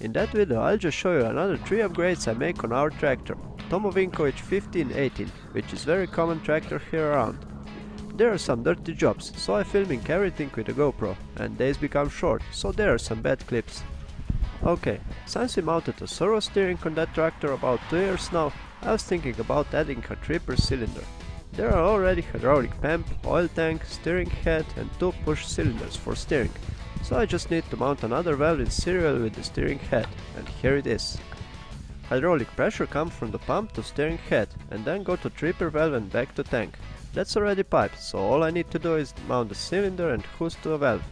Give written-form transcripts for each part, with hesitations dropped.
In that video I'll just show you another 3 upgrades I make on our tractor, Tomo Vinković 1518, which is very common tractor here around. There are some dirty jobs, so I'm filming everything with a GoPro, and days become short, so there are some bad clips. Okay, since we mounted a servo steering on that tractor about 2 years now, I was thinking about adding a tripper cylinder. There are already hydraulic pump, oil tank, steering head and 2 push cylinders for steering, so I just need to mount another valve in serial with the steering head, and here it is. Hydraulic pressure comes from the pump to steering head and then go to tripper valve and back to tank. That's already piped, so all I need to do is mount the cylinder and hose to a valve.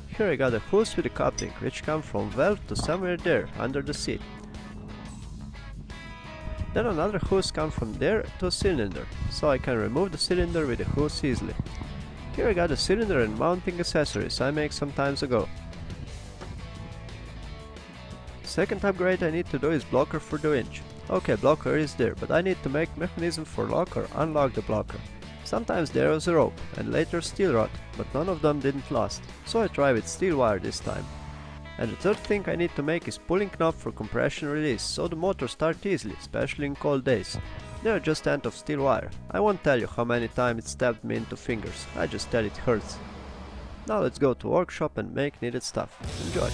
Here I got a hose with a coupling, which comes from valve to somewhere there, under the seat. Then another hose comes from there to a cylinder, so I can remove the cylinder with the hose easily. Here I got a cylinder and mounting accessories I made some times ago. Second upgrade I need to do is blocker for the winch. Okay, blocker is there, but I need to make mechanism for lock or unlock the blocker. Sometimes there was a rope and later steel rod, but none of them didn't last, so I try with steel wire this time. And the third thing I need to make is pulling knob for compression release, so the motor starts easily, especially in cold days. They are just end of steel wire. I won't tell you how many times it stabbed me into fingers, I just tell it hurts. Now let's go to workshop and make needed stuff. Enjoy!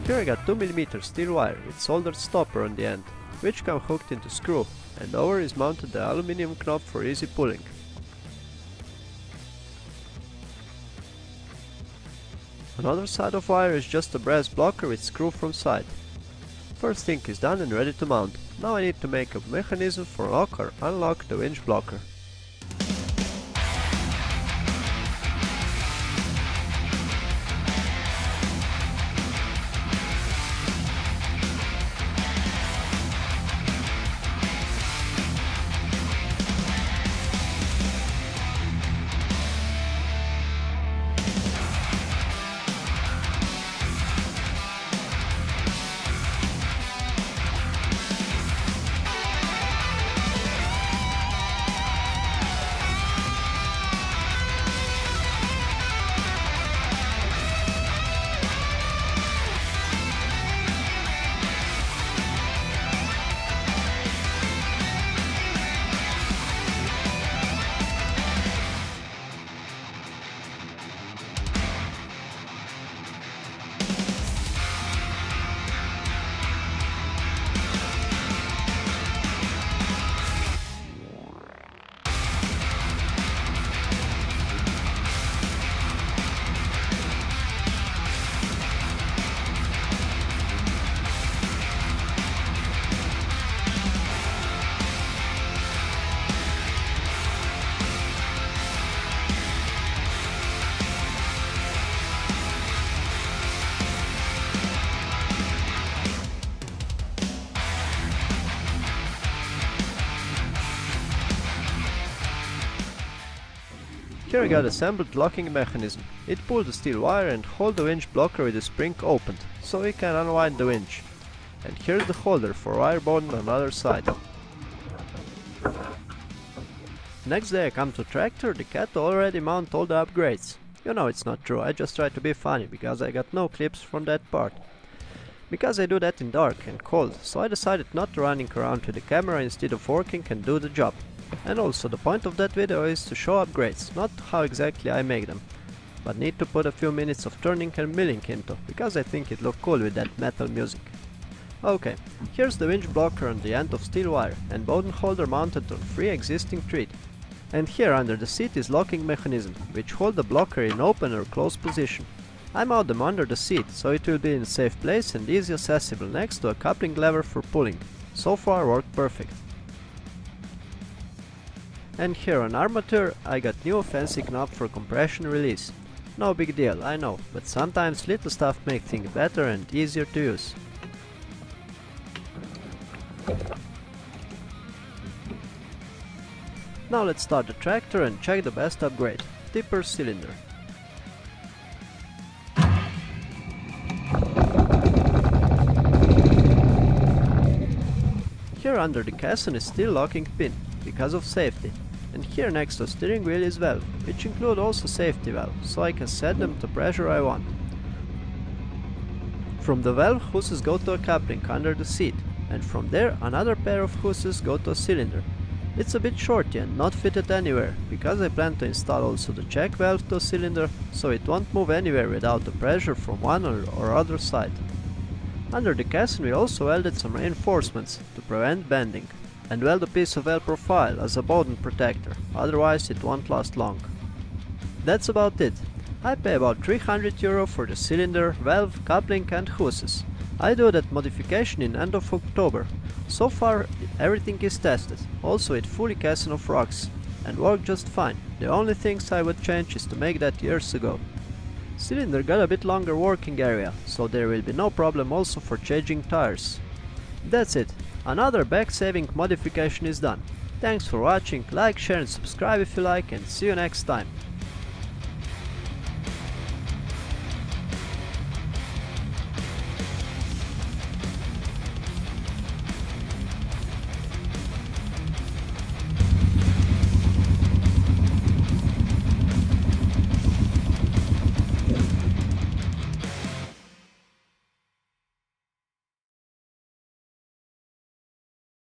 Here I got 2mm steel wire with soldered stopper on the end, which come hooked into screw, and over is mounted the aluminium knob for easy pulling. Another side of wire is just a brass blocker with screw from side. First thing is done and ready to mount. Now I need to make a mechanism for lock or unlock the winch blocker. Here I got assembled locking mechanism. It pulls the steel wire and holds the winch blocker with the spring opened, so we can unwind the winch. And here's the holder for wire bond on the other side. Next day I come to tractor, the cat already mount all the upgrades. You know it's not true, I just try to be funny, because I got no clips from that part. Because I do that in dark and cold, so I decided not to running around with the camera instead of working and do the job. And also the point of that video is to show upgrades, not how exactly I make them. But need to put a few minutes of turning and milling into, because I think it look cool with that metal music. Okay, here's the winch blocker on the end of steel wire and button holder mounted on 3 existing threads. And here under the seat is locking mechanism, which hold the blocker in open or closed position. I mount them under the seat, so it will be in a safe place and easy accessible next to a coupling lever for pulling. So far worked perfect. And here on armature I got new fancy knob for compression release. No big deal, I know, but sometimes little stuff make things better and easier to use. Now let's start the tractor and check the best upgrade, tipper cylinder. Here under the casson is still locking pin, because of safety. And here next to steering wheel is valve, which include also safety valve, so I can set them to pressure I want. From the valve hoses go to a coupling under the seat, and from there another pair of hoses go to a cylinder. It's a bit shorty and not fitted anywhere, because I plan to install also the check valve to a cylinder, so it won't move anywhere without the pressure from one or other side. Under the casson we also welded some reinforcements to prevent bending, and weld a piece of L profile as a bowden protector, otherwise it won't last long. That's about it. I pay about €300 for the cylinder, valve, coupling and hoses. I do that modification in end of October. So far everything is tested, also it fully casson of rocks, and worked just fine. The only things I would change is to make that years ago. Cylinder got a bit longer working area, so there will be no problem also for changing tires. That's it. Another back-saving modification is done. Thanks for watching, like, share and subscribe if you like, and see you next time.